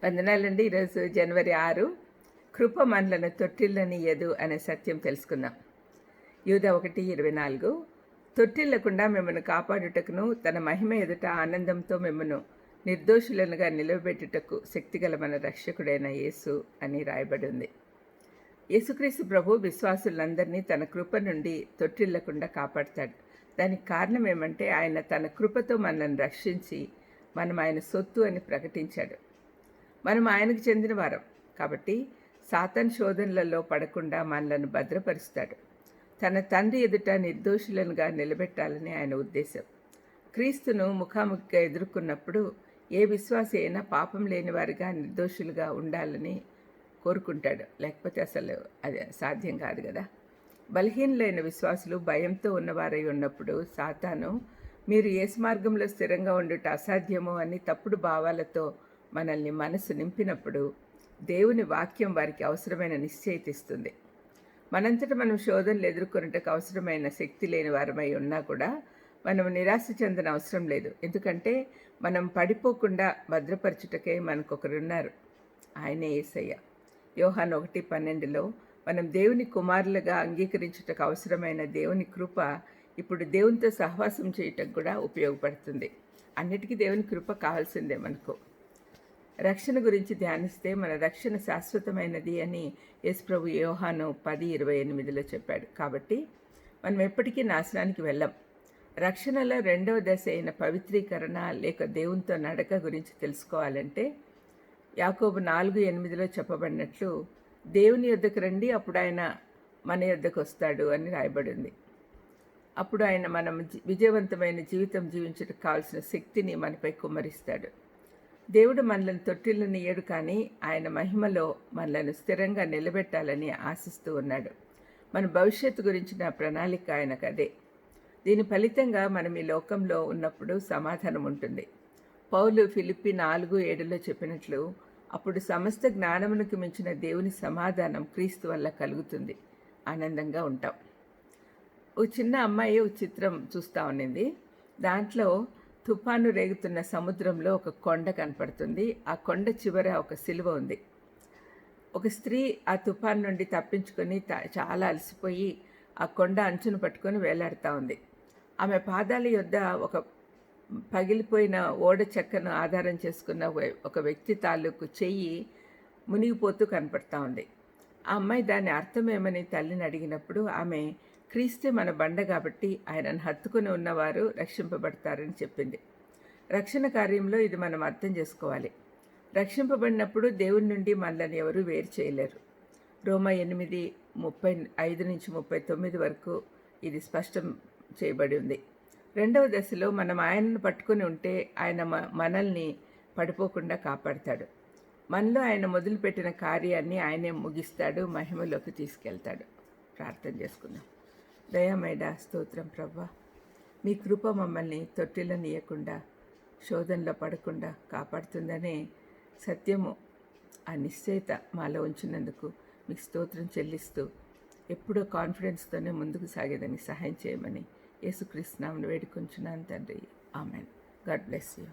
వందనాలండి. ఈరోజు జనవరి 6 కృప మనలను తొట్టిల్లనియ్యదు అనే సత్యం తెలుసుకుందాం. యూదా 1:24 తొట్టిల్లకుండా మిమ్మల్ని కాపాడుటకును తన మహిమ ఎదుట ఆనందంతో మిమ్మను నిర్దోషులనుగా నిలవబెట్టుటకు శక్తిగల మన రక్షకుడైన యేసు అని రాయబడి ఉంది. యేసుక్రీస్తు ప్రభు విశ్వాసులందరినీ తన కృప నుండి తొట్టిల్లకుండా కాపాడుతాడు. దానికి కారణం ఏమంటే ఆయన తన కృపతో మనల్ని రక్షించి మనం ఆయన సొత్తు అని ప్రకటించాడు. మనం ఆయనకు చెందిన వారం కాబట్టి సాతాను శోధనలలో పడకుండా మనలను భద్రపరుస్తాడు. తన తండ్రి ఎదుట నిర్దోషులనుగా నిలబెట్టాలని ఆయన ఉద్దేశం. క్రీస్తును ముఖాముఖిగా ఎదుర్కొన్నప్పుడు ఏ విశ్వాసి అయినా పాపం లేని వారిగా నిర్దోషులుగా ఉండాలని కోరుకుంటాడు. లేకపోతే అసలు అది సాధ్యం కాదు కదా. బలహీనులైన విశ్వాసులు భయంతో ఉన్నవారై ఉన్నప్పుడు సాతాను మీరు యేసు మార్గంలో స్థిరంగా ఉండుట అసాధ్యము అని తప్పుడు భావాలతో మనల్ని మనసు నింపినప్పుడు దేవుని వాక్యం వారికి అవసరమైన నిశ్చయిత ఇస్తుంది. మనంతటా మనం శోధనలు ఎదుర్కొన్నట్టుకు అవసరమైన శక్తి లేని వారమై ఉన్నా కూడా మనం నిరాశ చెందన అవసరం లేదు. ఎందుకంటే మనం పడిపోకుండా భద్రపరచుటకే మనకొకరున్నారు. ఆయనే యేసయ్య. యోహాను 1:12 మనం దేవుని కుమారులుగా అంగీకరించుటకు అవసరమైన దేవుని కృప ఇప్పుడు దేవునితో సహవాసం చేయటం కూడా ఉపయోగపడుతుంది. అన్నిటికీ దేవుని కృప కావాల్సిందే మనకు. రక్షణ గురించి ధ్యానిస్తే మన రక్షణ శాశ్వతమైనది అని యేసుప్రభు యోహాను 10:28 చెప్పాడు. కాబట్టి మనం ఎప్పటికీ నాశనానికి వెళ్ళం. రక్షణలో రెండవ దశ అయిన పవిత్రీకరణ లేక దేవునితో నడక గురించి తెలుసుకోవాలంటే యాకోబు 4:8 చెప్పబడినట్లు దేవుని యొద్దకు రండి, అప్పుడు ఆయన మన యొద్దకు వస్తాడు అని రాయబడింది. అప్పుడు ఆయన మనం విజయవంతమైన జీవితం జీవించడానికి కావాల్సిన శక్తిని మనపై కుమ్మరిస్తాడు. దేవుడు మనలను తొట్టిల్లనియ్యడు, కానీ ఆయన మహిమలో మనలను స్థిరంగా నిలబెట్టాలని ఆశిస్తూ ఉన్నాడు. మన భవిష్యత్తు గురించిన ప్రణాళిక ఆయనకు అదే. దీని ఫలితంగా మనం ఈ లోకంలో ఉన్నప్పుడు సమాధానం ఉంటుంది. పౌలు ఫిలిప్పీ 4:7 చెప్పినట్లు అప్పుడు సమస్త జ్ఞానమునకు మించిన దేవుని సమాధానం క్రీస్తు వల్ల కలుగుతుంది. ఆనందంగా ఉంటాం. ఓ చిన్న అమ్మాయి ఒక చిత్రం చూస్తూ ఉన్నింది. దాంట్లో తుఫాను రేగుతున్న సముద్రంలో ఒక కొండ కనపడుతుంది. ఆ కొండ చివర ఒక సిలువ ఉంది. ఒక స్త్రీ ఆ తుఫాను నుండి తప్పించుకొని చాలా అలసిపోయి ఆ కొండ అంచును పట్టుకొని వేలాడుతూ ఉంది. ఆమె పాదాల యొద్ద ఒక పగిలిపోయిన ఓడ చెక్కను ఆధారం చేసుకున్న ఒక వ్యక్తి తాలూకు చెయ్యి మునిగిపోతూ కనపడతా ఉంది. ఆ అమ్మాయి దాని అర్థమేమని తల్లిని అడిగినప్పుడు ఆమె క్రీస్తే మన బండ కాబట్టి ఆయనను హత్తుకుని ఉన్నవారు రక్షింపబడతారని చెప్పింది. రక్షణ కార్యంలో ఇది మనం అర్థం చేసుకోవాలి. రక్షింపబడినప్పుడు దేవుని నుండి మనల్ని ఎవరూ వేరు చేయలేరు. రోమా 8:35-39 వరకు ఇది స్పష్టం చేయబడి ఉంది. రెండవ దశలో మనం ఆయనను పట్టుకుని ఉంటే ఆయన మనల్ని పడిపోకుండా కాపాడతాడు. మనలో ఆయన మొదలుపెట్టిన కార్యాన్ని ఆయనే ముగిస్తాడు, మహిమలోకి తీసుకెళ్తాడు. ప్రార్థన చేసుకుందాం. దయామేడా స్తోత్రం ప్రభా, మీ కృప మమ్మల్ని తొట్టిల్లనియకుండా శోధనలో పడకుండా కాపాడుతుందనే సత్యము, ఆ నిశ్చయిత మాలో ఉంచినందుకు మీకు స్తోత్రం చెల్లిస్తూ ఎప్పుడో కాన్ఫిడెన్స్తోనే ముందుకు సాగేదని సహాయం చేయమని యేసుక్రీస్తు నామమున వేడుకొంచున్నాను తండ్రి. ఆమెన్. God bless you.